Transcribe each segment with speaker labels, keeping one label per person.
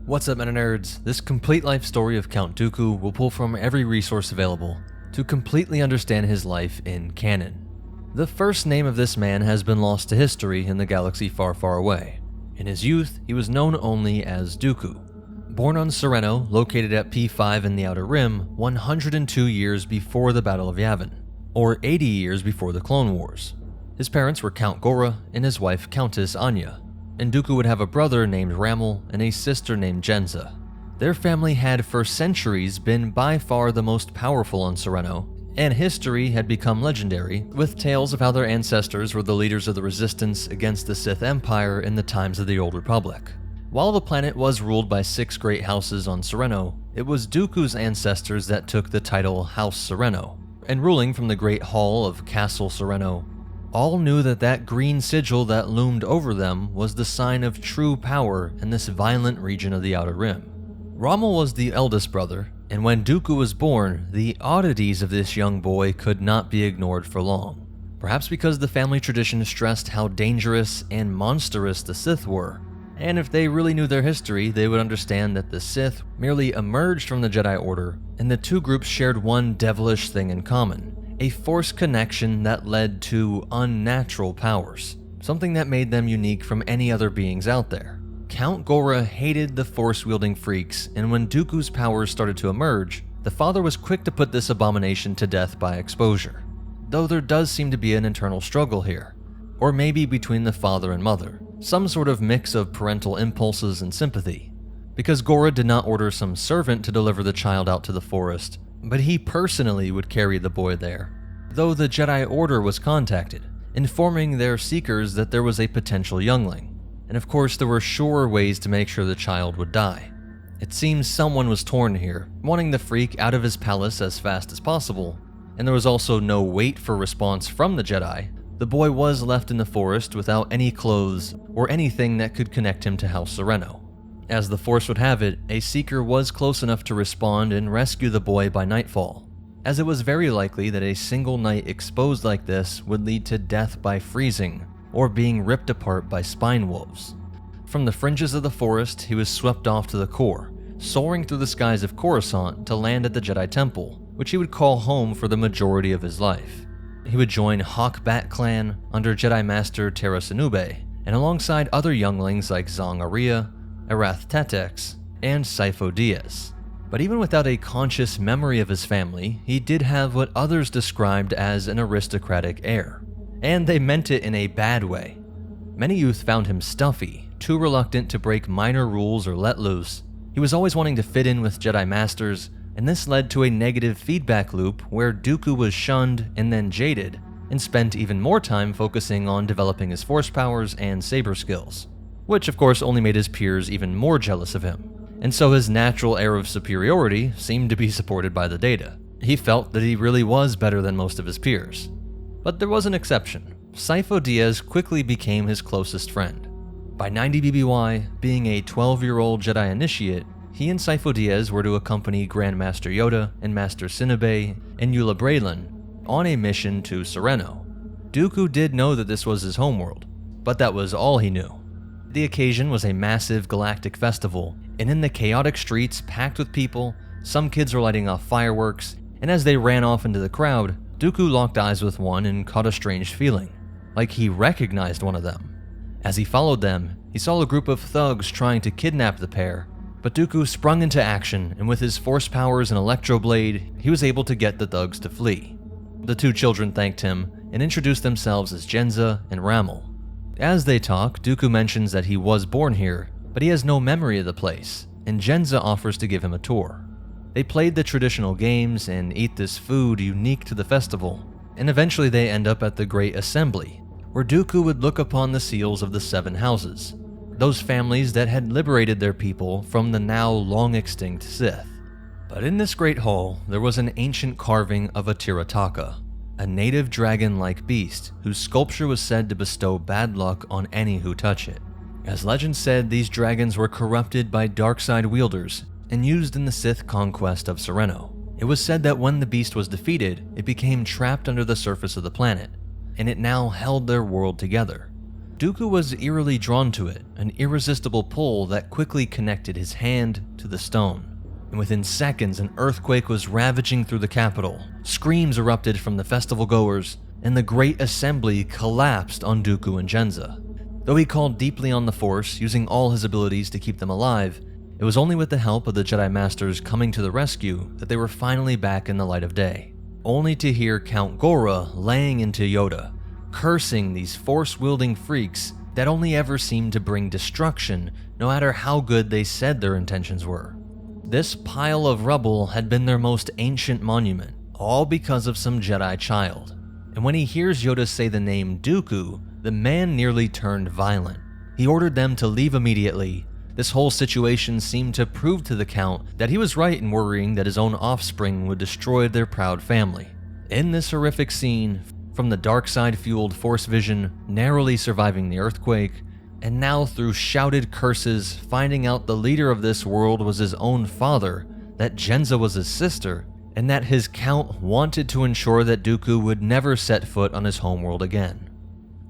Speaker 1: What's up, Meta Nerds? This complete life story of Count Dooku will pull from every resource available to completely understand his life in canon. The first name of this man has been lost to history in the galaxy far, far away. In his youth, he was known only as Dooku. Born on Sereno, located at P5 in the Outer Rim, 102 years before the Battle of Yavin, or 80 years before the Clone Wars. His parents were Count Gora and his wife Countess Anya, and Dooku would have a brother named Ramel and a sister named Jenza. Their family had for centuries been by far the most powerful on Sereno, and history had become legendary, with tales of how their ancestors were the leaders of the resistance against the Sith Empire in the times of the Old Republic. While the planet was ruled by 6 great houses on Sereno, it was Dooku's ancestors that took the title House Sereno, and ruling from the Great Hall of Castle Sereno, all knew that that green sigil that loomed over them was the sign of true power in this violent region of the Outer Rim. Rommel was the eldest brother, and when Dooku was born, the oddities of this young boy could not be ignored for long. Perhaps because the family tradition stressed how dangerous and monstrous the Sith were, and if they really knew their history, they would understand that the Sith merely emerged from the Jedi Order, and the two groups shared one devilish thing in common: a Force connection that led to unnatural powers, something that made them unique from any other beings out there. Count Gora hated the Force-wielding freaks, and when Dooku's powers started to emerge, the father was quick to put this abomination to death by exposure. Though there does seem to be an internal struggle here, or maybe between the father and mother, some sort of mix of parental impulses and sympathy, because Gora did not order some servant to deliver the child out to the forest, but he personally would carry the boy there, though the Jedi Order was contacted, informing their seekers that there was a potential youngling, and of course there were surer ways to make sure the child would die. It seems someone was torn here, wanting the freak out of his palace as fast as possible, and there was also no wait for response from the Jedi. The boy was left in the forest without any clothes or anything that could connect him to House Sereno. As the Force would have it, a seeker was close enough to respond and rescue the boy by nightfall, as it was very likely that a single night exposed like this would lead to death by freezing or being ripped apart by spine wolves. From the fringes of the forest, he was swept off to the core, soaring through the skies of Coruscant to land at the Jedi Temple, which he would call home for the majority of his life. He would join Hawk Bat Clan under Jedi Master Tera Sinube, and alongside other younglings like Zong Aria, Arath Tetex, and Sifo Dyas. But even without a conscious memory of his family, he did have what others described as an aristocratic air. And they meant it in a bad way. Many youth found him stuffy, too reluctant to break minor rules or let loose. He was always wanting to fit in with Jedi Masters, and this led to a negative feedback loop where Dooku was shunned and then jaded, and spent even more time focusing on developing his Force powers and saber skills, which of course only made his peers even more jealous of him, and so his natural air of superiority seemed to be supported by the data. He felt that he really was better than most of his peers. But there was an exception. Sifo Dyas quickly became his closest friend. By 90 BBY, being a 12-year-old Jedi initiate, he and Sifo Dyas were to accompany Grandmaster Yoda and Master Sinube and Eula Braylon on a mission to Sereno. Dooku did know that this was his homeworld, but that was all he knew. The occasion was a massive galactic festival, and in the chaotic streets packed with people, some kids were lighting off fireworks, and as they ran off into the crowd, Dooku locked eyes with one and caught a strange feeling, like he recognized one of them. As he followed them, he saw a group of thugs trying to kidnap the pair, but Dooku sprung into action, and with his Force powers and Electro Blade, he was able to get the thugs to flee. The two children thanked him and introduced themselves as Jenza and Ramel. As they talk, Dooku mentions that he was born here, but he has no memory of the place, and Jenza offers to give him a tour. They played the traditional games and ate this food unique to the festival, and eventually they end up at the Great Assembly, where Dooku would look upon the seals of the 7 houses, those families that had liberated their people from the now long-extinct Sith. But in this great hall, there was an ancient carving of a Tirataka, a native dragon-like beast whose sculpture was said to bestow bad luck on any who touch it. As legend said, these dragons were corrupted by dark side wielders and used in the Sith conquest of Sereno. It was said that when the beast was defeated, it became trapped under the surface of the planet, and it now held their world together. Dooku was eerily drawn to it, an irresistible pull that quickly connected his hand to the stone. And within seconds, an earthquake was ravaging through the capital. Screams erupted from the festival goers, and the Great Assembly collapsed on Dooku and Jenza. Though he called deeply on the Force, using all his abilities to keep them alive, it was only with the help of the Jedi Masters coming to the rescue that they were finally back in the light of day, only to hear Count Gora laying into Yoda, cursing these Force-wielding freaks that only ever seemed to bring destruction, no matter how good they said their intentions were. This pile of rubble had been their most ancient monument, all because of some Jedi child. And when he hears Yoda say the name Dooku, the man nearly turned violent. He ordered them to leave immediately. This whole situation seemed to prove to the Count that he was right in worrying that his own offspring would destroy their proud family. In this horrific scene, from the dark side-fueled Force vision, narrowly surviving the earthquake, and now through shouted curses, finding out the leader of this world was his own father, that Jenza was his sister, and that his Count wanted to ensure that Dooku would never set foot on his homeworld again.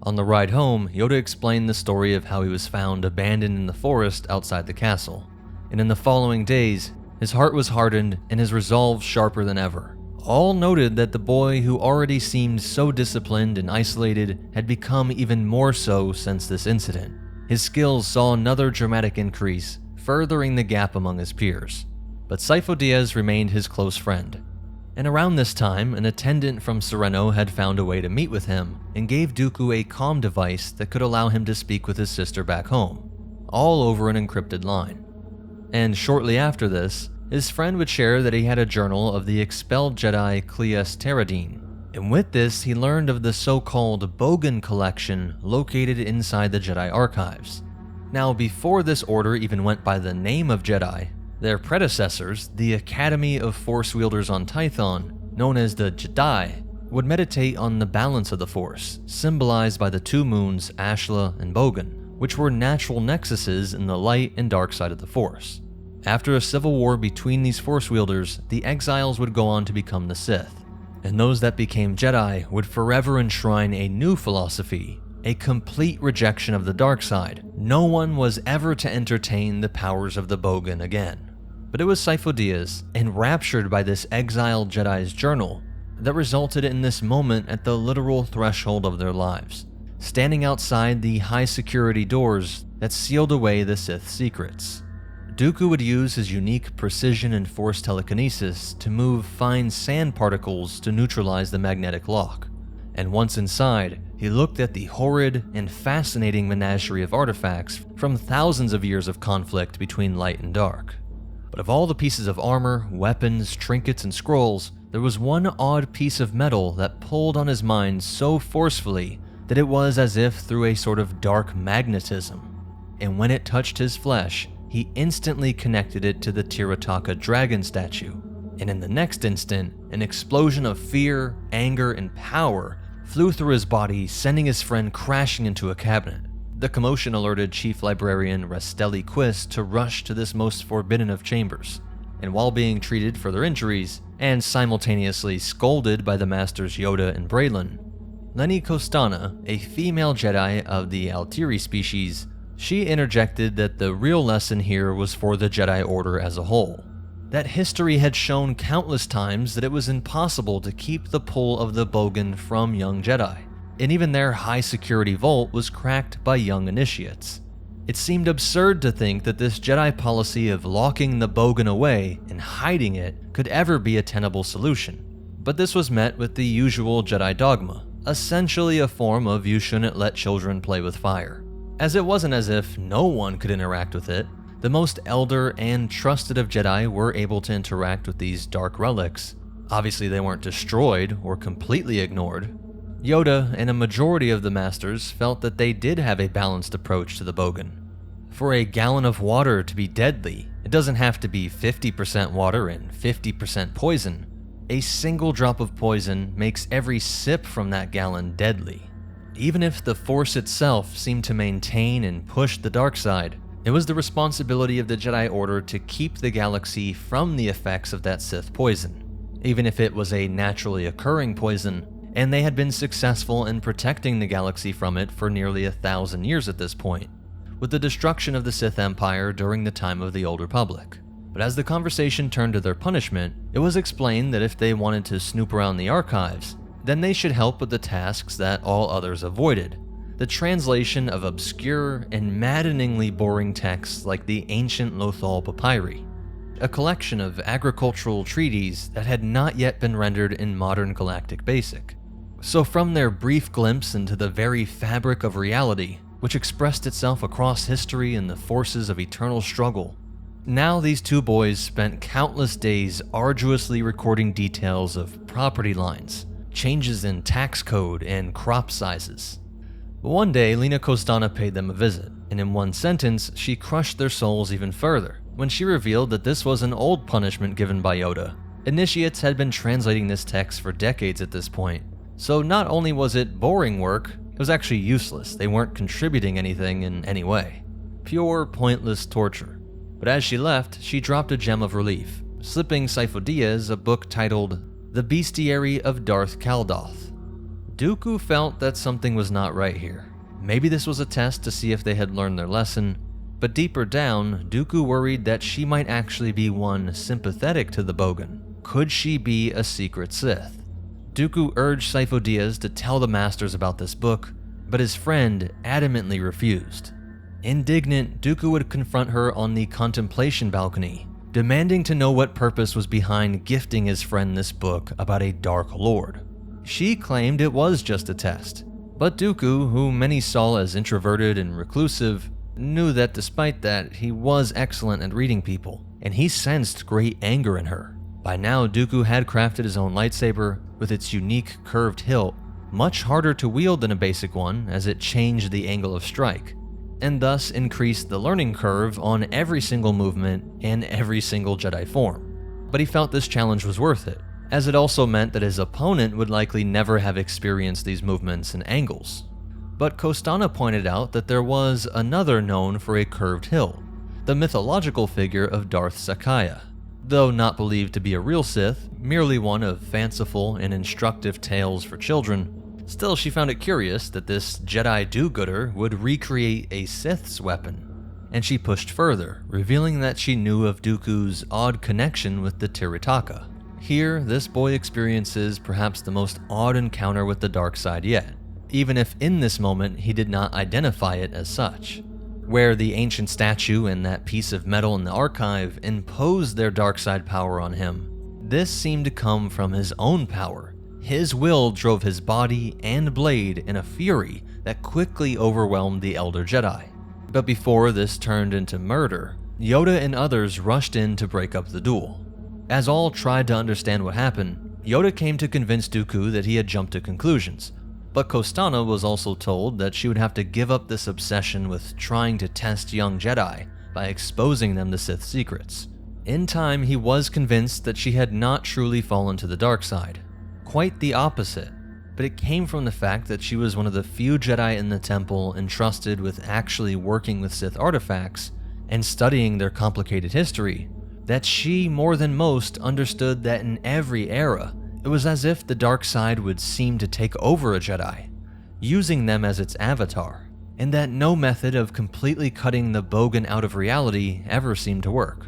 Speaker 1: On the ride home, Yoda explained the story of how he was found abandoned in the forest outside the castle, and in the following days, his heart was hardened and his resolve sharper than ever. All noted that the boy who already seemed so disciplined and isolated had become even more so since this incident. His skills saw another dramatic increase, furthering the gap among his peers. But Sifo Dyas remained his close friend. And around this time, an attendant from Sereno had found a way to meet with him and gave Dooku a comm device that could allow him to speak with his sister back home, all over an encrypted line. And shortly after this, his friend would share that he had a journal of the expelled Jedi Cleus Teradine, and with this he learned of the so-called Bogan collection located inside the Jedi archives. Now, before this order even went by the name of Jedi, their predecessors, the Academy of Force Wielders on Tython, known as the Jedi, would meditate on the balance of the Force, symbolized by the two moons Ashla and Bogan, which were natural nexuses in the light and dark side of the Force. After a civil war between these Force wielders, the exiles would go on to become the Sith, and those that became Jedi would forever enshrine a new philosophy, a complete rejection of the dark side. No one was ever to entertain the powers of the Bogan again. But it was Sifo Dyas, enraptured by this exiled Jedi's journal, that resulted in this moment at the literal threshold of their lives, standing outside the high-security doors that sealed away the Sith's secrets. Dooku would use his unique precision and force telekinesis to move fine sand particles to neutralize the magnetic lock. And once inside, he looked at the horrid and fascinating menagerie of artifacts from thousands of years of conflict between light and dark. But of all the pieces of armor, weapons, trinkets, and scrolls, there was one odd piece of metal that pulled on his mind so forcefully that it was as if through a sort of dark magnetism. And when it touched his flesh, he instantly connected it to the Tirataka dragon statue. And in the next instant, an explosion of fear, anger, and power flew through his body, sending his friend crashing into a cabinet. The commotion alerted Chief Librarian Rastelli Quist to rush to this most forbidden of chambers, and while being treated for their injuries, and simultaneously scolded by the Masters Yoda and Braylon, Lenny Costana, a female Jedi of the Altiri species, she interjected that the real lesson here was for the Jedi Order as a whole. That history had shown countless times that it was impossible to keep the pull of the Bogan from young Jedi, and even their high-security vault was cracked by young initiates. It seemed absurd to think that this Jedi policy of locking the Bogan away and hiding it could ever be a tenable solution. But this was met with the usual Jedi dogma, essentially a form of you shouldn't let children play with fire. As it wasn't as if no one could interact with it, the most elder and trusted of Jedi were able to interact with these dark relics. Obviously they weren't destroyed or completely ignored. Yoda and a majority of the Masters felt that they did have a balanced approach to the Bogan. For a gallon of water to be deadly, it doesn't have to be 50% water and 50% poison. A single drop of poison makes every sip from that gallon deadly. Even if the Force itself seemed to maintain and push the dark side, it was the responsibility of the Jedi Order to keep the galaxy from the effects of that Sith poison. Even if it was a naturally occurring poison, and they had been successful in protecting the galaxy from it for nearly 1,000 years at this point, with the destruction of the Sith Empire during the time of the Old Republic. But as the conversation turned to their punishment, it was explained that if they wanted to snoop around the archives, then they should help with the tasks that all others avoided: the translation of obscure and maddeningly boring texts like the ancient Lothal Papyri, a collection of agricultural treatises that had not yet been rendered in modern Galactic Basic. So from their brief glimpse into the very fabric of reality, which expressed itself across history in the forces of eternal struggle, now these two boys spent countless days arduously recording details of property lines, changes in tax code, and crop sizes. But one day, Lina Costana paid them a visit, and in one sentence, she crushed their souls even further when she revealed that this was an old punishment given by Yoda. Initiates had been translating this text for decades at this point, so not only was it boring work, it was actually useless. They weren't contributing anything in any way. Pure, pointless torture. But as she left, she dropped a gem of relief, slipping Sifo Dyas a book titled The Bestiary of Darth Kaldoth. Dooku felt that something was not right here. Maybe this was a test to see if they had learned their lesson, but deeper down, Dooku worried that she might actually be one sympathetic to the Bogan. Could she be a secret Sith? Dooku urged Sifo Dyas to tell the Masters about this book, but his friend adamantly refused. Indignant, Dooku would confront her on the Compilation balcony, demanding to know what purpose was behind gifting his friend this book about a Dark Lord. She claimed it was just a test, but Dooku, who many saw as introverted and reclusive, knew that despite that, he was excellent at reading people, and he sensed great anger in her. By now, Dooku had crafted his own lightsaber with its unique curved hilt, much harder to wield than a basic one as it changed the angle of strike, and thus increased the learning curve on every single movement and every single Jedi form. But he felt this challenge was worth it, as it also meant that his opponent would likely never have experienced these movements and angles. But Costana pointed out that there was another known for a curved hilt, the mythological figure of Darth Sakaya. Though not believed to be a real Sith, merely one of fanciful and instructive tales for children, still she found it curious that this Jedi do-gooder would recreate a Sith's weapon. And she pushed further, revealing that she knew of Dooku's odd connection with the Tiritaka. Here, this boy experiences perhaps the most odd encounter with the dark side yet, even if in this moment he did not identify it as such. Where the ancient statue and that piece of metal in the archive imposed their dark side power on him, this seemed to come from his own power. His will drove his body and blade in a fury that quickly overwhelmed the Elder Jedi. But before this turned into murder, Yoda and others rushed in to break up the duel. As all tried to understand what happened, Yoda came to convince Dooku that he had jumped to conclusions, but Costana was also told that she would have to give up this obsession with trying to test young Jedi by exposing them to Sith secrets. In time, he was convinced that she had not truly fallen to the dark side. Quite the opposite, but it came from the fact that she was one of the few Jedi in the temple entrusted with actually working with Sith artifacts and studying their complicated history, that she, more than most, understood that in every era, it was as if the dark side would seem to take over a Jedi, using them as its avatar, and that no method of completely cutting the Bogan out of reality ever seemed to work.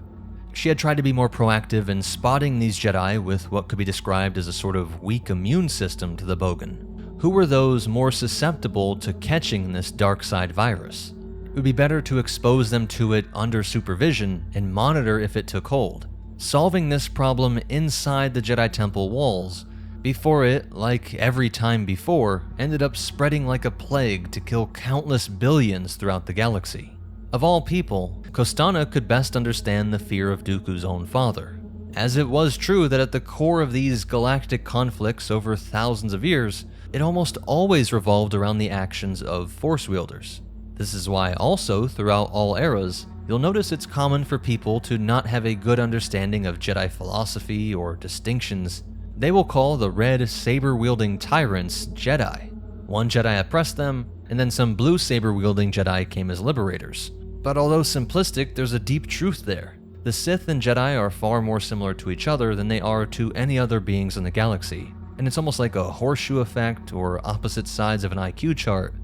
Speaker 1: She had tried to be more proactive in spotting these Jedi with what could be described as a sort of weak immune system to the Bogan, who were those more susceptible to catching this dark side virus. It would be better to expose them to it under supervision and monitor if it took hold, solving this problem inside the Jedi Temple walls before it, like every time before, ended up spreading like a plague to kill countless billions throughout the galaxy. Of all people, Costana could best understand the fear of Dooku's own father, as it was true that at the core of these galactic conflicts over thousands of years, it almost always revolved around the actions of Force wielders. This is why also, throughout all eras, you'll notice it's common for people to not have a good understanding of Jedi philosophy or distinctions. They will call the red saber-wielding tyrants Jedi. One Jedi oppressed them, and then some blue saber-wielding Jedi came as liberators. But although simplistic, there's a deep truth there. The Sith and Jedi are far more similar to each other than they are to any other beings in the galaxy, and it's almost like a horseshoe effect or opposite sides of an IQ chart.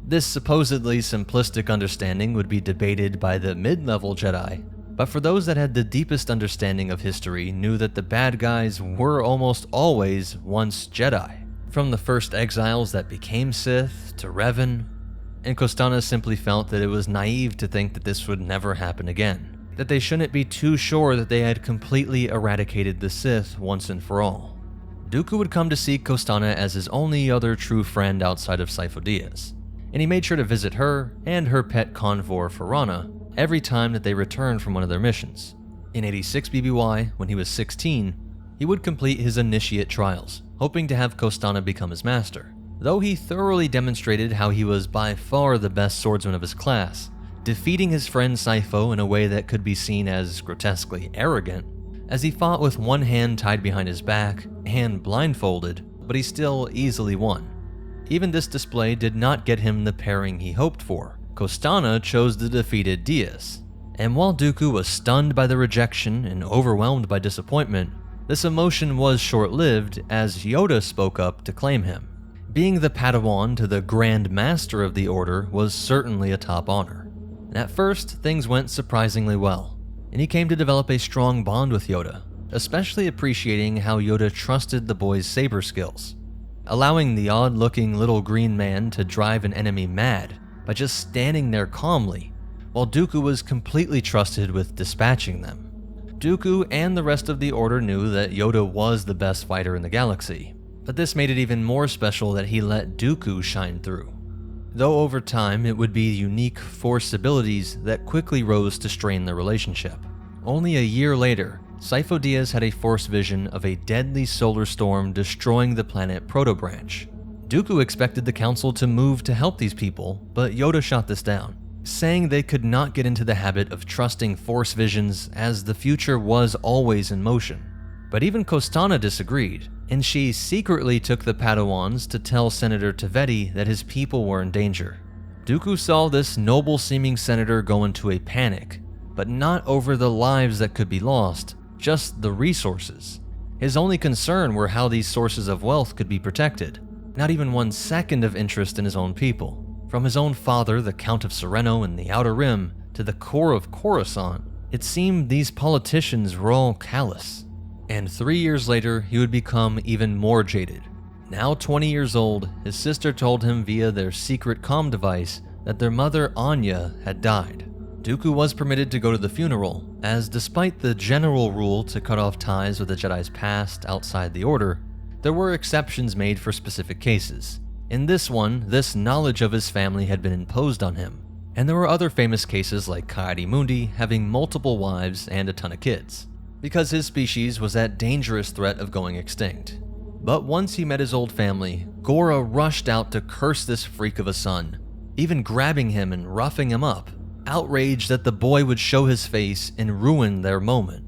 Speaker 1: This supposedly simplistic understanding would be debated by the mid-level Jedi, but for those that had the deepest understanding of history knew that the bad guys were almost always once Jedi. From the first exiles that became Sith to Revan, and Costana simply felt that it was naive to think that this would never happen again, that they shouldn't be too sure that they had completely eradicated the Sith once and for all. Dooku would come to see Costana as his only other true friend outside of Sifo Dyas, and he made sure to visit her and her pet convor Farana every time that they returned from one of their missions. In 86 BBY, when he was 16, he would complete his initiate trials, hoping to have Costana become his master. Though he thoroughly demonstrated how he was by far the best swordsman of his class, defeating his friend Sifo in a way that could be seen as grotesquely arrogant, as he fought with one hand tied behind his back and blindfolded, but he still easily won. Even this display did not get him the pairing he hoped for. Costana chose the defeated Dyas, and while Dooku was stunned by the rejection and overwhelmed by disappointment, this emotion was short-lived as Yoda spoke up to claim him. Being the Padawan to the Grand Master of the Order was certainly a top honor. And at first, things went surprisingly well, and he came to develop a strong bond with Yoda, especially appreciating how Yoda trusted the boy's saber skills, allowing the odd-looking little green man to drive an enemy mad by just standing there calmly, while Dooku was completely trusted with dispatching them. Dooku and the rest of the Order knew that Yoda was the best fighter in the galaxy, but this made it even more special that he let Dooku shine through. Though over time it would be unique Force abilities that quickly rose to strain their relationship. Only a year later, Sifo Dyas had a Force vision of a deadly solar storm destroying the planet Protobranch. Dooku expected the Council to move to help these people, but Yoda shot this down, saying they could not get into the habit of trusting Force visions as the future was always in motion. But even Costana disagreed, and she secretly took the Padawans to tell Senator Tevetti that his people were in danger. Dooku saw this noble-seeming senator go into a panic, but not over the lives that could be lost, just the resources. His only concern were how these sources of wealth could be protected, not even 1 second of interest in his own people. From his own father, the Count of Sereno in the Outer Rim, to the core of Coruscant, it seemed these politicians were all callous. And 3 years later, he would become even more jaded. Now 20 years old, his sister told him via their secret comm device that their mother, Anya, had died. Dooku was permitted to go to the funeral, as despite the general rule to cut off ties with the Jedi's past outside the Order, there were exceptions made for specific cases. In this one, this knowledge of his family had been imposed on him, and there were other famous cases like Ki-Adi-Mundi having multiple wives and a ton of kids, because his species was at dangerous threat of going extinct. But once he met his old family, Gora rushed out to curse this freak of a son, even grabbing him and roughing him up, outraged that the boy would show his face and ruin their moment.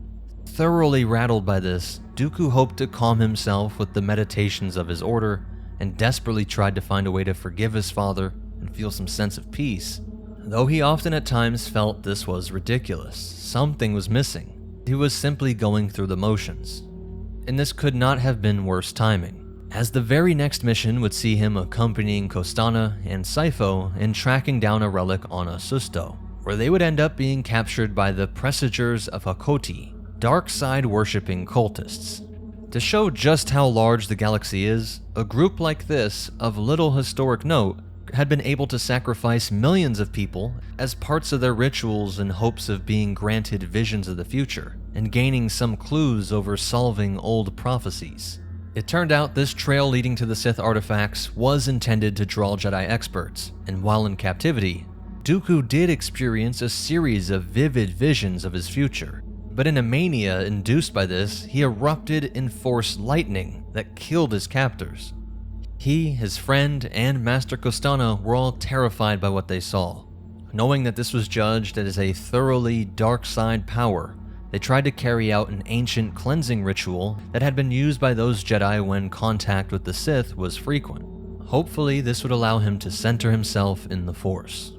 Speaker 1: Thoroughly rattled by this, Dooku hoped to calm himself with the meditations of his order and desperately tried to find a way to forgive his father and feel some sense of peace. Though he often at times felt this was ridiculous, something was missing. He was simply going through the motions. And this could not have been worse timing, as the very next mission would see him accompanying Costana and Sifo in tracking down a relic on Asusto, where they would end up being captured by the Presagers of Hakoti, dark side worshipping cultists. To show just how large the galaxy is, a group like this, of little historic note, had been able to sacrifice millions of people as parts of their rituals in hopes of being granted visions of the future and gaining some clues over solving old prophecies. It turned out this trail leading to the Sith artifacts was intended to draw Jedi experts, and while in captivity, Dooku did experience a series of vivid visions of his future. But in a mania induced by this, he erupted in Force lightning that killed his captors. He, his friend, and Master Costana were all terrified by what they saw. Knowing that this was judged as a thoroughly dark side power, they tried to carry out an ancient cleansing ritual that had been used by those Jedi when contact with the Sith was frequent. Hopefully, this would allow him to center himself in the Force.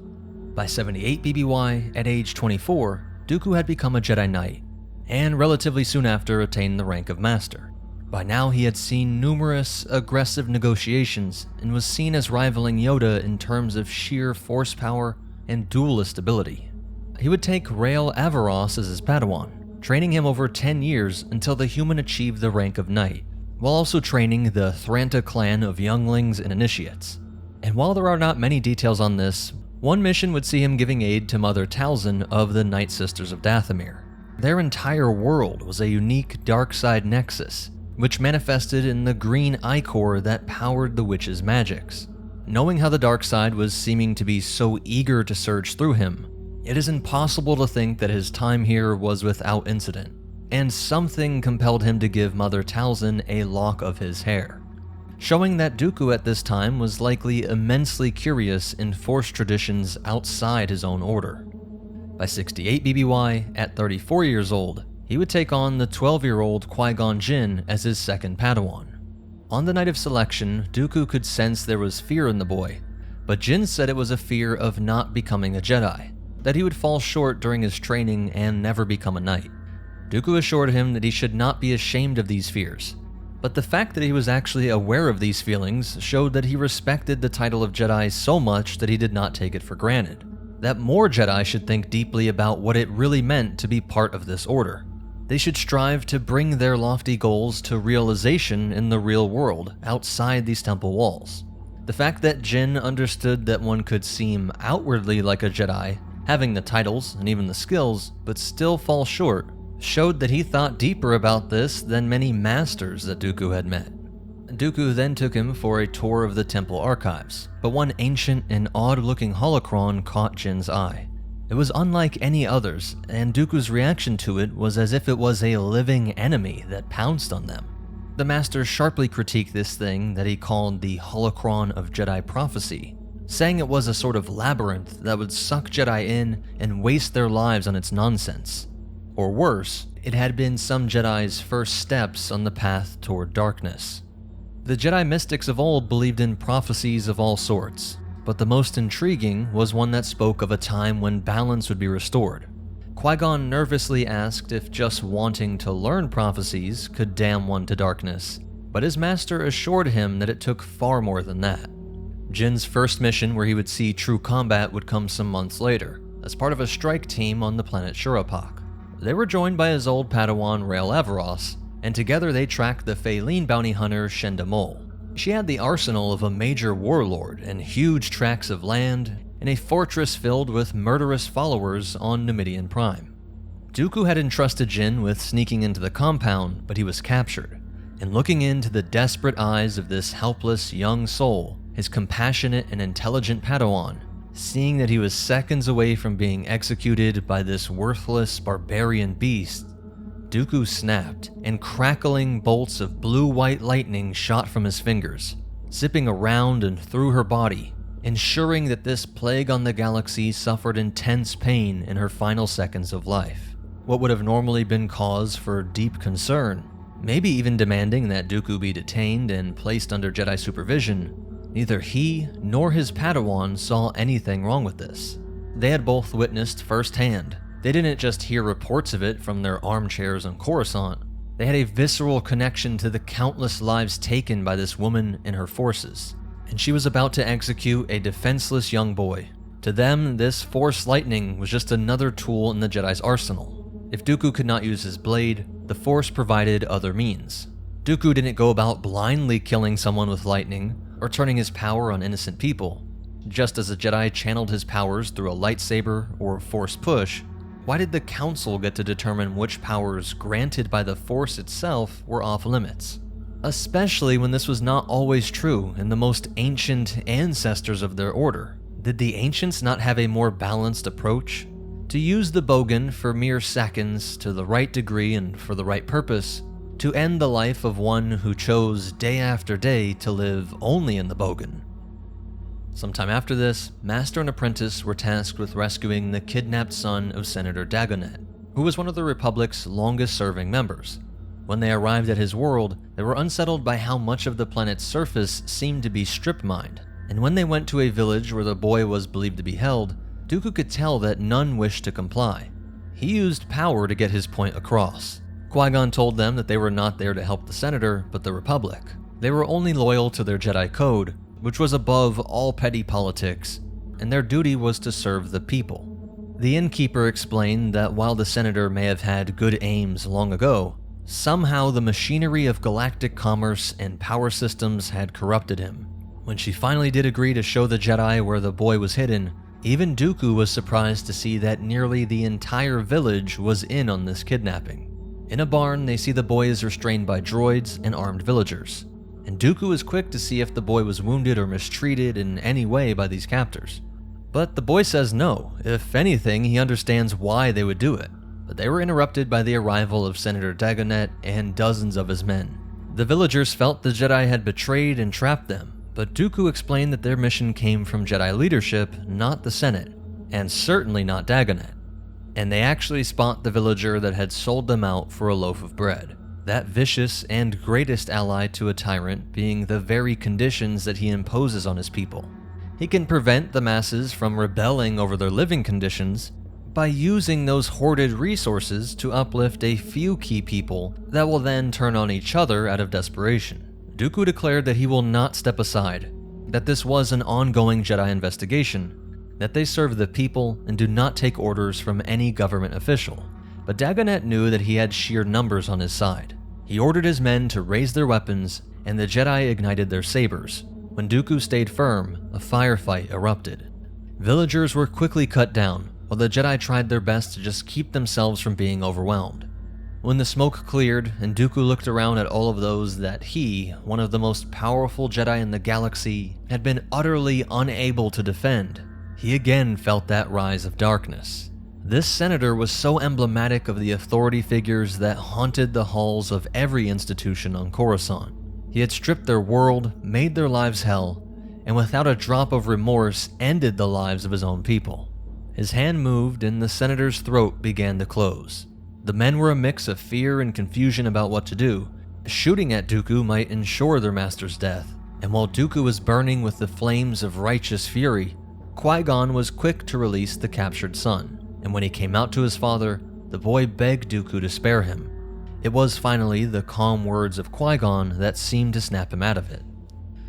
Speaker 1: By 78 BBY, at age 24, Dooku had become a Jedi Knight, and relatively soon after attained the rank of Master. By now he had seen numerous aggressive negotiations and was seen as rivaling Yoda in terms of sheer force power and duelist ability. He would take Rael Averross as his Padawan, training him over 10 years until the human achieved the rank of knight, while also training the Thranta clan of younglings and initiates. And while there are not many details on this, one mission would see him giving aid to Mother Talzin of the Night Sisters of Dathomir. Their entire world was a unique dark side nexus, which manifested in the green ichor that powered the witch's magics. Knowing how the dark side was seeming to be so eager to surge through him, it is impossible to think that his time here was without incident, and something compelled him to give Mother Talzin a lock of his hair, showing that Dooku at this time was likely immensely curious in Force traditions outside his own order. By 68 BBY, at 34 years old, he would take on the 12-year-old Qui-Gon Jinn as his second Padawan. On the night of selection, Dooku could sense there was fear in the boy, but Jinn said it was a fear of not becoming a Jedi, that he would fall short during his training and never become a knight. Dooku assured him that he should not be ashamed of these fears, but the fact that he was actually aware of these feelings showed that he respected the title of Jedi so much that he did not take it for granted, that more Jedi should think deeply about what it really meant to be part of this order. They should strive to bring their lofty goals to realization in the real world, outside these temple walls. The fact that Jinn understood that one could seem outwardly like a Jedi, having the titles and even the skills, but still fall short, showed that he thought deeper about this than many masters that Dooku had met. Dooku then took him for a tour of the temple archives, but one ancient and odd-looking holocron caught Jinn's eye. It was unlike any others, and Dooku's reaction to it was as if it was a living enemy that pounced on them. The Master sharply critiqued this thing that he called the holocron of Jedi prophecy, saying it was a sort of labyrinth that would suck Jedi in and waste their lives on its nonsense. Or worse, it had been some Jedi's first steps on the path toward darkness. The Jedi mystics of old believed in prophecies of all sorts, but the most intriguing was one that spoke of a time when balance would be restored. Qui-Gon nervously asked if just wanting to learn prophecies could damn one to darkness, but his master assured him that it took far more than that. Jinn's first mission where he would see true combat would come some months later, as part of a strike team on the planet Shuropak. They were joined by his old Padawan Rael Averross, and together they tracked the Faline bounty hunter Shenda Mol. She had the arsenal of a major warlord and huge tracts of land, and a fortress filled with murderous followers on Numidian Prime. Dooku had entrusted Jinn with sneaking into the compound, but he was captured, and looking into the desperate eyes of this helpless young soul, his compassionate and intelligent Padawan, seeing that he was seconds away from being executed by this worthless barbarian beast, Dooku snapped, and crackling bolts of blue-white lightning shot from his fingers, zipping around and through her body, ensuring that this plague on the galaxy suffered intense pain in her final seconds of life. What would have normally been cause for deep concern, maybe even demanding that Dooku be detained and placed under Jedi supervision, neither he nor his Padawan saw anything wrong with this. They had both witnessed firsthand. They didn't just hear reports of it from their armchairs on Coruscant. They had a visceral connection to the countless lives taken by this woman and her forces, and she was about to execute a defenseless young boy. To them, this Force lightning was just another tool in the Jedi's arsenal. If Dooku could not use his blade, the Force provided other means. Dooku didn't go about blindly killing someone with lightning or turning his power on innocent people. Just as a Jedi channeled his powers through a lightsaber or Force push, why did the Council get to determine which powers granted by the Force itself were off limits? Especially when this was not always true in the most ancient ancestors of their order. Did the ancients not have a more balanced approach? To use the bogan for mere seconds to the right degree and for the right purpose, to end the life of one who chose day after day to live only in the bogan. Sometime after this, Master and Apprentice were tasked with rescuing the kidnapped son of Senator Dagonet, who was one of the Republic's longest-serving members. When they arrived at his world, they were unsettled by how much of the planet's surface seemed to be strip-mined, and when they went to a village where the boy was believed to be held, Dooku could tell that none wished to comply. He used power to get his point across. Qui-Gon told them that they were not there to help the Senator, but the Republic. They were only loyal to their Jedi code, which was above all petty politics, and their duty was to serve the people. The innkeeper explained that while the Senator may have had good aims long ago, somehow the machinery of galactic commerce and power systems had corrupted him. When she finally did agree to show the Jedi where the boy was hidden, even Dooku was surprised to see that nearly the entire village was in on this kidnapping. In a barn, they see the boy is restrained by droids and armed villagers, and Dooku is quick to see if the boy was wounded or mistreated in any way by these captors. But the boy says no. If anything, he understands why they would do it. But they were interrupted by the arrival of Senator Dagonet and dozens of his men. The villagers felt the Jedi had betrayed and trapped them, but Dooku explained that their mission came from Jedi leadership, not the Senate, and certainly not Dagonet. And they actually spot the villager that had sold them out for a loaf of bread. That vicious and greatest ally to a tyrant being the very conditions that he imposes on his people. He can prevent the masses from rebelling over their living conditions by using those hoarded resources to uplift a few key people that will then turn on each other out of desperation. Dooku declared that he will not step aside, that this was an ongoing Jedi investigation, that they serve the people and do not take orders from any government official. But Dagonet knew that he had sheer numbers on his side. He ordered his men to raise their weapons, and the Jedi ignited their sabers. When Dooku stayed firm, a firefight erupted. Villagers were quickly cut down, while the Jedi tried their best to just keep themselves from being overwhelmed. When the smoke cleared and Dooku looked around at all of those that he, one of the most powerful Jedi in the galaxy, had been utterly unable to defend, he again felt that rise of darkness. This senator was so emblematic of the authority figures that haunted the halls of every institution on Coruscant. He had stripped their world, made their lives hell, and without a drop of remorse ended the lives of his own people. His hand moved and the senator's throat began to close. The men were a mix of fear and confusion about what to do. Shooting at Dooku might ensure their master's death, and while Dooku was burning with the flames of righteous fury, Qui-Gon was quick to release the captured son, and when he came out to his father, the boy begged Dooku to spare him. It was finally the calm words of Qui-Gon that seemed to snap him out of it.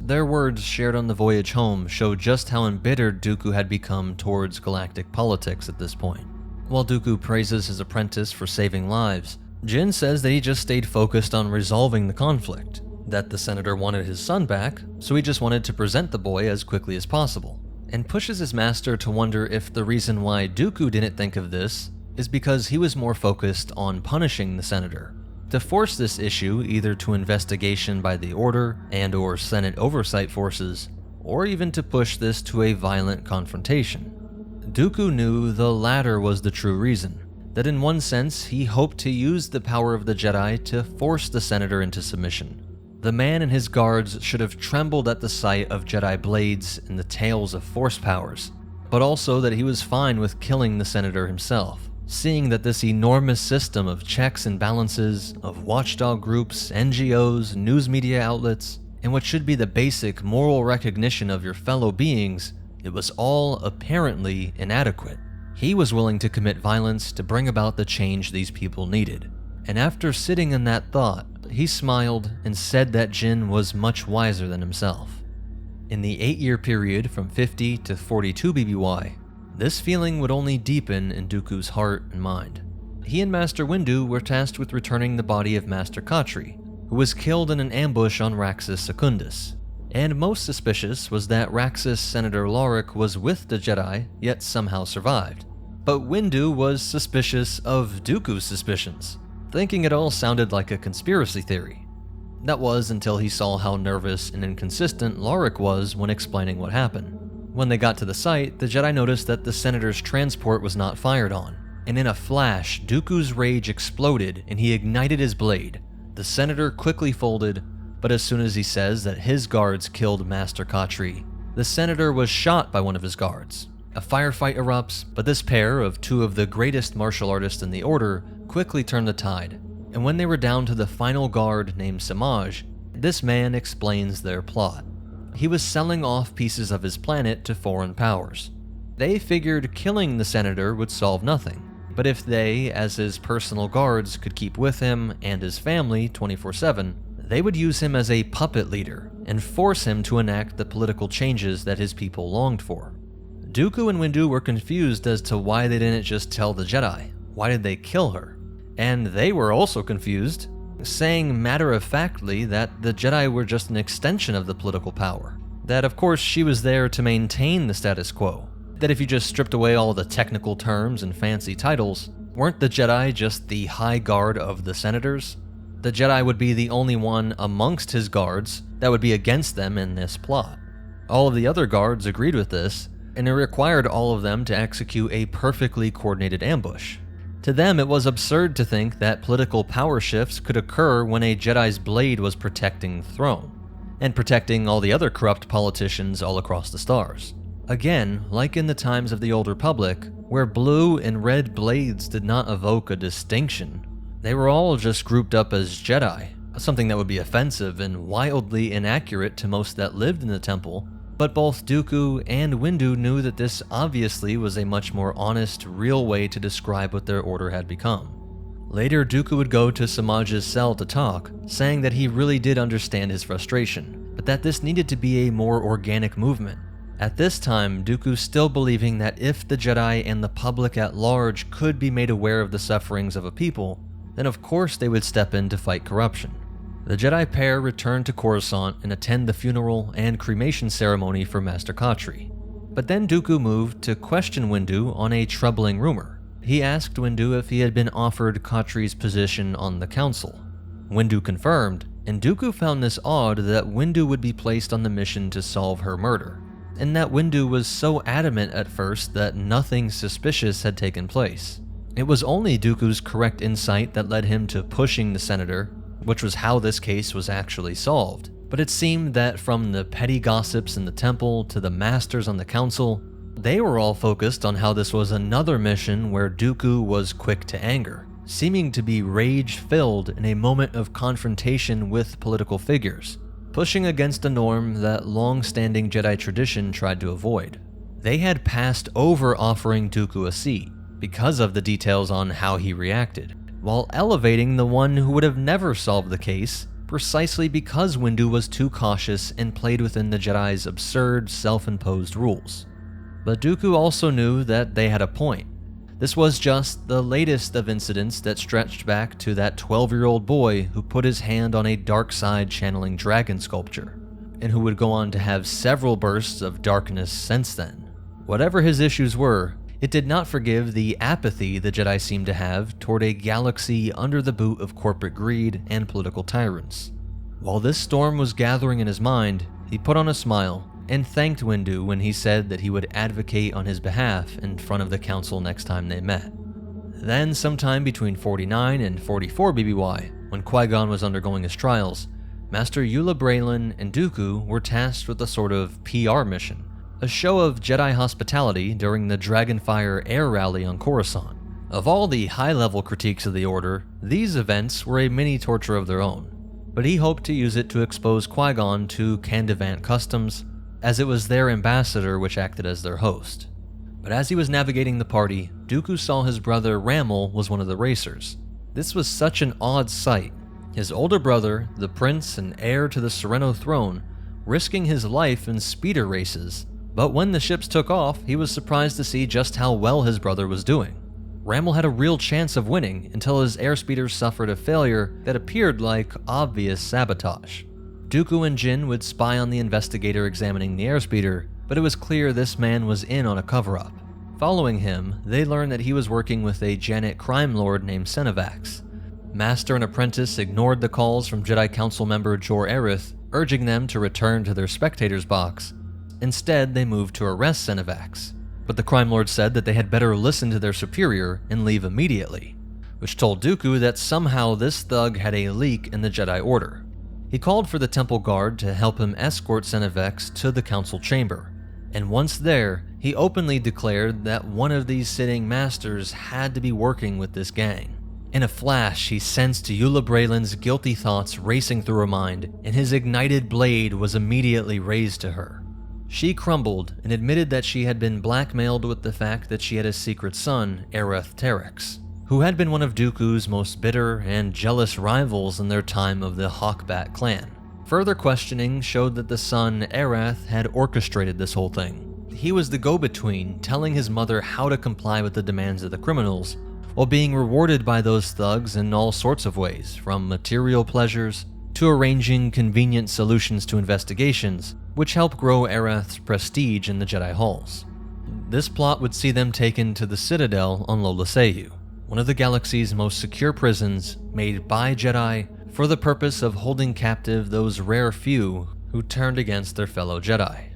Speaker 1: Their words shared on the voyage home showed just how embittered Dooku had become towards galactic politics at this point. While Dooku praises his apprentice for saving lives, Jinn says that he just stayed focused on resolving the conflict, that the senator wanted his son back, so he just wanted to present the boy as quickly as possible, and pushes his master to wonder if the reason why Dooku didn't think of this is because he was more focused on punishing the senator. To force this issue either to investigation by the Order and/or Senate oversight forces, or even to push this to a violent confrontation. Dooku knew the latter was the true reason, that in one sense he hoped to use the power of the Jedi to force the senator into submission. The man and his guards should have trembled at the sight of Jedi blades and the tales of force powers, but also that he was fine with killing the senator himself, seeing that this enormous system of checks and balances, of watchdog groups, NGOs, news media outlets, and what should be the basic moral recognition of your fellow beings, it was all apparently inadequate. He was willing to commit violence to bring about the change these people needed. And after sitting in that thought, he smiled and said that Jinn was much wiser than himself. In the 8-year period from 50 to 42 BBY, this feeling would only deepen in Dooku's heart and mind. He and Master Windu were tasked with returning the body of Master Khatri, who was killed in an ambush on Raxus Secundus. And most suspicious was that Raxus Senator Lorik was with the Jedi, yet somehow survived. But Windu was suspicious of Dooku's suspicions, thinking it all sounded like a conspiracy theory. That was until he saw how nervous and inconsistent Lorik was when explaining what happened. When they got to the site, the Jedi noticed that the Senator's transport was not fired on, and in a flash, Dooku's rage exploded and he ignited his blade. The Senator quickly folded, but as soon as he says that his guards killed Master Khatri, the Senator was shot by one of his guards. A firefight erupts, but this pair of two of the greatest martial artists in the Order quickly turned the tide, and when they were down to the final guard named Samaj, this man explains their plot. He was selling off pieces of his planet to foreign powers. They figured killing the Senator would solve nothing, But if they, as his personal guards, could keep with him and his family 24/7, they would use him as a puppet leader and force him to enact the political changes that his people longed for. Dooku and Windu were confused as to why they didn't just tell the Jedi. Why did they kill her? And they were also confused, saying matter-of-factly that the Jedi were just an extension of the political power. That of course she was there to maintain the status quo. That if you just stripped away all the technical terms and fancy titles, weren't the Jedi just the high guard of the senators? The Jedi would be the only one amongst his guards that would be against them in this plot. All of the other guards agreed with this, and it required all of them to execute a perfectly coordinated ambush. To them, it was absurd to think that political power shifts could occur when a Jedi's blade was protecting the throne, and protecting all the other corrupt politicians all across the stars. Again, like in the times of the Old Republic, where blue and red blades did not evoke a distinction, they were all just grouped up as Jedi, something that would be offensive and wildly inaccurate to most that lived in the temple, but both Dooku and Windu knew that this obviously was a much more honest, real way to describe what their order had become. Later, Dooku would go to Samaj's cell to talk, saying that he really did understand his frustration, but that this needed to be a more organic movement. At this time, Dooku still believing that if the Jedi and the public at large could be made aware of the sufferings of a people, then of course they would step in to fight corruption. The Jedi pair returned to Coruscant and attend the funeral and cremation ceremony for Master Khatri. But then Dooku moved to question Windu on a troubling rumor. He asked Windu if he had been offered Khatri's position on the council. Windu confirmed, and Dooku found this odd that Windu would be placed on the mission to solve her murder, and that Windu was so adamant at first that nothing suspicious had taken place. It was only Dooku's correct insight that led him to pushing the senator, which was how this case was actually solved. But it seemed that from the petty gossips in the temple to the masters on the council, they were all focused on how this was another mission where Dooku was quick to anger, seeming to be rage-filled in a moment of confrontation with political figures, pushing against a norm that long-standing Jedi tradition tried to avoid. They had passed over offering Dooku a seat because of the details on how he reacted, while elevating the one who would have never solved the case precisely because Windu was too cautious and played within the Jedi's absurd, self-imposed rules. But Dooku also knew that they had a point. This was just the latest of incidents that stretched back to that 12-year-old boy who put his hand on a dark side channeling dragon sculpture, and who would go on to have several bursts of darkness since then. Whatever his issues were, it did not forgive the apathy the Jedi seemed to have toward a galaxy under the boot of corporate greed and political tyrants. While this storm was gathering in his mind, he put on a smile and thanked Windu when he said that he would advocate on his behalf in front of the council next time they met. Then, sometime between 49 and 44 BBY, when Qui-Gon was undergoing his trials, Master Eula Braylon and Dooku were tasked with a sort of PR mission, a show of Jedi hospitality during the Dragonfire air rally on Coruscant. Of all the high-level critiques of the Order, these events were a mini-torture of their own, but he hoped to use it to expose Qui-Gon to Candavant customs, as it was their ambassador which acted as their host. But as he was navigating the party, Dooku saw his brother Ramel was one of the racers. This was such an odd sight. His older brother, the prince and heir to the Sereno throne, risking his life in speeder races. But when the ships took off, he was surprised to see just how well his brother was doing. Ramel had a real chance of winning until his airspeeders suffered a failure that appeared like obvious sabotage. Dooku and Jinn would spy on the investigator examining the airspeeder, but it was clear this man was in on a cover-up. Following him, they learned that he was working with a Janet crime lord named Senovax. Master and apprentice ignored the calls from Jedi Council member Jor Erith, urging them to return to their spectator's box. Instead, they moved to arrest Senovax, but the crime lord said that they had better listen to their superior and leave immediately, which told Dooku that somehow this thug had a leak in the Jedi Order. He called for the temple guard to help him escort Senovax to the council chamber, and once there, he openly declared that one of these sitting masters had to be working with this gang. In a flash, he sensed Eula Braylon's guilty thoughts racing through her mind, and his ignited blade was immediately raised to her. She crumbled and admitted that she had been blackmailed with the fact that she had a secret son, Aereth Terex, who had been one of Dooku's most bitter and jealous rivals in their time of the Hawkbat clan. Further questioning showed that the son, Aereth, had orchestrated this whole thing. He was the go-between, telling his mother how to comply with the demands of the criminals, while being rewarded by those thugs in all sorts of ways, from material pleasures to arranging convenient solutions to investigations, which help grow Aereth's prestige in the Jedi halls. This plot would see them taken to the Citadel on Lola Seyu, one of the galaxy's most secure prisons made by Jedi for the purpose of holding captive those rare few who turned against their fellow Jedi.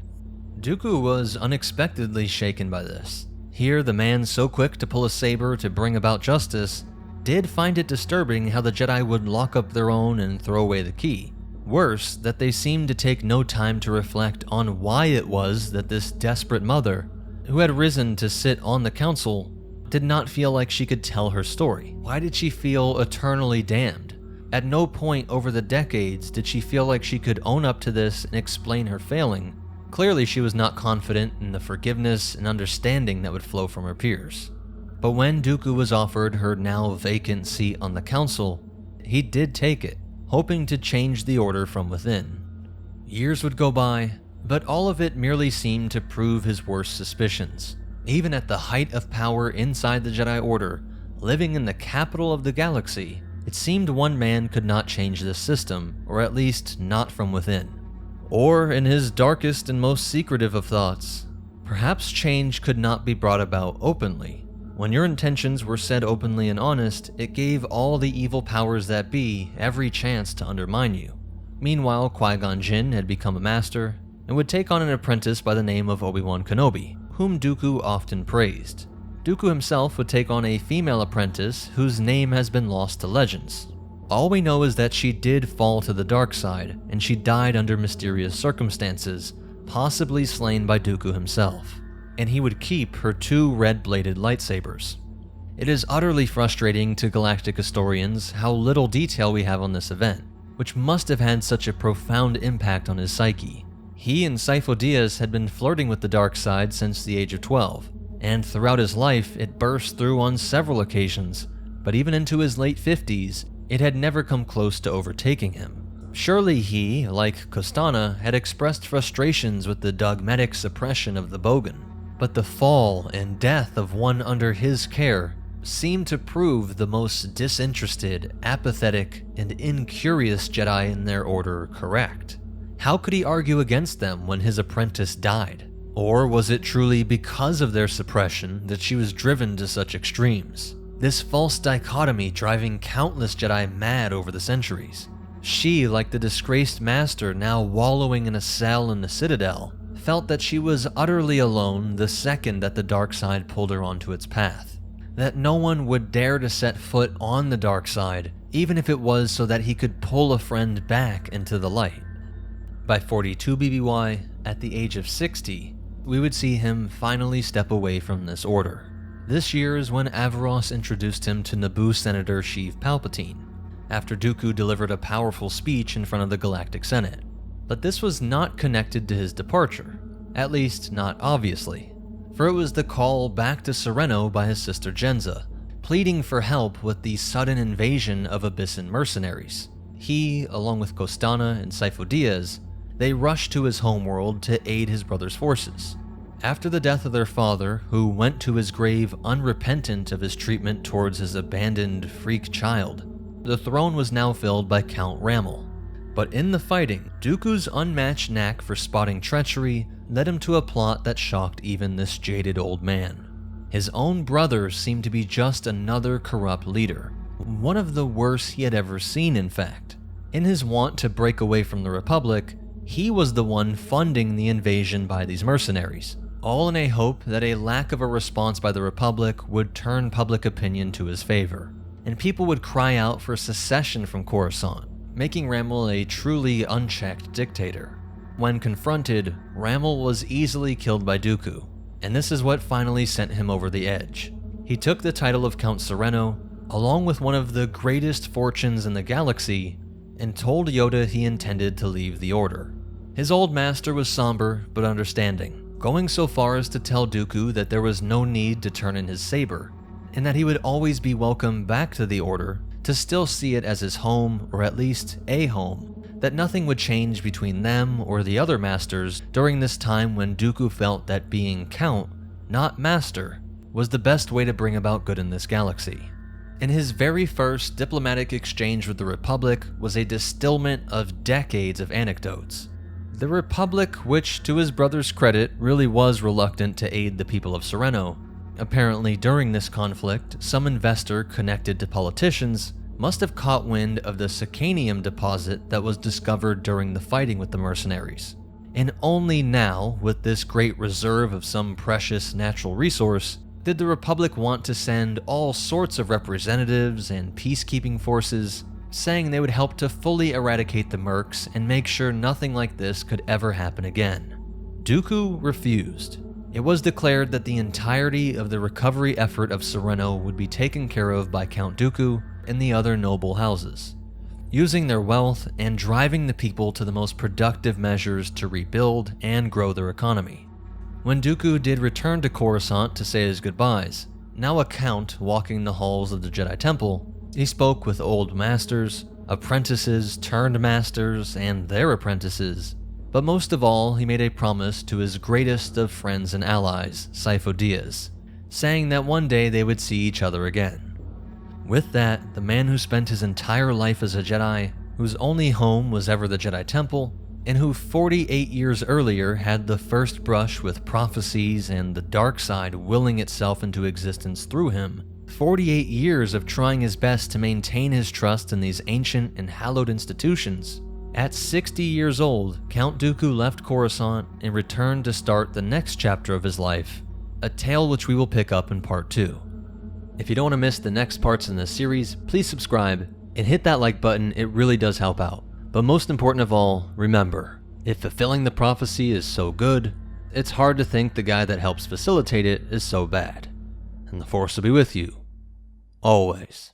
Speaker 1: Dooku was unexpectedly shaken by this. Here, the man so quick to pull a saber to bring about justice did find it disturbing how the Jedi would lock up their own and throw away the key. Worse, that they seemed to take no time to reflect on why it was that this desperate mother, who had risen to sit on the council, did not feel like she could tell her story. Why did she feel eternally damned? At no point over the decades did she feel like she could own up to this and explain her failing. Clearly, she was not confident in the forgiveness and understanding that would flow from her peers. But when Dooku was offered her now vacant seat on the council, he did take it, hoping to change the order from within. Years would go by, but all of it merely seemed to prove his worst suspicions. Even at the height of power inside the Jedi Order, living in the capital of the galaxy, it seemed one man could not change this system, or at least not from within. Or, in his darkest and most secretive of thoughts, perhaps change could not be brought about openly. When your intentions were said openly and honest, it gave all the evil powers that be every chance to undermine you. Meanwhile, Qui-Gon Jinn had become a master, and would take on an apprentice by the name of Obi-Wan Kenobi, whom Dooku often praised. Dooku himself would take on a female apprentice whose name has been lost to legends. All we know is that she did fall to the dark side, and she died under mysterious circumstances, possibly slain by Dooku himself, and he would keep her 2 red-bladed lightsabers. It is utterly frustrating to galactic historians how little detail we have on this event, which must have had such a profound impact on his psyche. He and Sifo Dyas had been flirting with the dark side since the age of 12, and throughout his life it burst through on several occasions, but even into his late 50s, it had never come close to overtaking him. Surely he, like Kostana, had expressed frustrations with the dogmatic suppression of the Bogan, but the fall and death of one under his care seemed to prove the most disinterested, apathetic, and incurious Jedi in their order correct. How could he argue against them when his apprentice died? Or was it truly because of their suppression that she was driven to such extremes? This false dichotomy driving countless Jedi mad over the centuries. She, like the disgraced master now wallowing in a cell in the Citadel, felt that she was utterly alone the second that the dark side pulled her onto its path. That no one would dare to set foot on the dark side, even if it was so that he could pull a friend back into the light. By 42 BBY, at the age of 60, we would see him finally step away from this order. This year is when Averross introduced him to Naboo Senator Sheev Palpatine, after Dooku delivered a powerful speech in front of the Galactic Senate. But this was not connected to his departure, at least not obviously, for it was the call back to Sereno by his sister Jenza, pleading for help with the sudden invasion of Abyssin mercenaries. He, along with Kostana and Sifo Dyas, they rushed to his homeworld to aid his brother's forces. After the death of their father, who went to his grave unrepentant of his treatment towards his abandoned freak child, the throne was now filled by Count Rammel. But in the fighting, Dooku's unmatched knack for spotting treachery led him to a plot that shocked even this jaded old man. His own brother seemed to be just another corrupt leader, one of the worst he had ever seen, in fact. In his want to break away from the Republic, he was the one funding the invasion by these mercenaries, all in a hope that a lack of a response by the Republic would turn public opinion to his favor, and people would cry out for secession from Coruscant, making Rammel a truly unchecked dictator. When confronted, Rammel was easily killed by Dooku, and this is what finally sent him over the edge. He took the title of Count Sereno, along with one of the greatest fortunes in the galaxy, and told Yoda he intended to leave the Order. His old master was somber but understanding, going so far as to tell Dooku that there was no need to turn in his saber, and that he would always be welcome back to the Order, to still see it as his home, or at least a home, that nothing would change between them or the other masters during this time when Dooku felt that being Count, not Master, was the best way to bring about good in this galaxy. And his very first diplomatic exchange with the Republic was a distillment of decades of anecdotes. The Republic, which to his brother's credit really was reluctant to aid the people of Sereno. Apparently during this conflict, some investor connected to politicians must have caught wind of the Sacanium deposit that was discovered during the fighting with the mercenaries. And only now, with this great reserve of some precious natural resource, did the Republic want to send all sorts of representatives and peacekeeping forces, saying they would help to fully eradicate the mercs and make sure nothing like this could ever happen again. Dooku refused. It was declared that the entirety of the recovery effort of Sereno would be taken care of by Count Dooku and the other noble houses, using their wealth and driving the people to the most productive measures to rebuild and grow their economy. When Dooku did return to Coruscant to say his goodbyes, now a count walking the halls of the Jedi Temple, he spoke with old masters, apprentices turned masters, and their apprentices. But most of all, he made a promise to his greatest of friends and allies, Sifo Dyas, saying that one day they would see each other again. With that, the man who spent his entire life as a Jedi, whose only home was ever the Jedi Temple, and who 48 years earlier had the first brush with prophecies and the dark side willing itself into existence through him, 48 years of trying his best to maintain his trust in these ancient and hallowed institutions. At 60 years old, Count Dooku left Coruscant and returned to start the next chapter of his life, a tale which we will pick up in part 2. If you don't want to miss the next parts in this series, please subscribe and hit that like button, it really does help out. But most important of all, remember, if fulfilling the prophecy is so good, it's hard to think the guy that helps facilitate it is so bad. And the Force will be with you, always.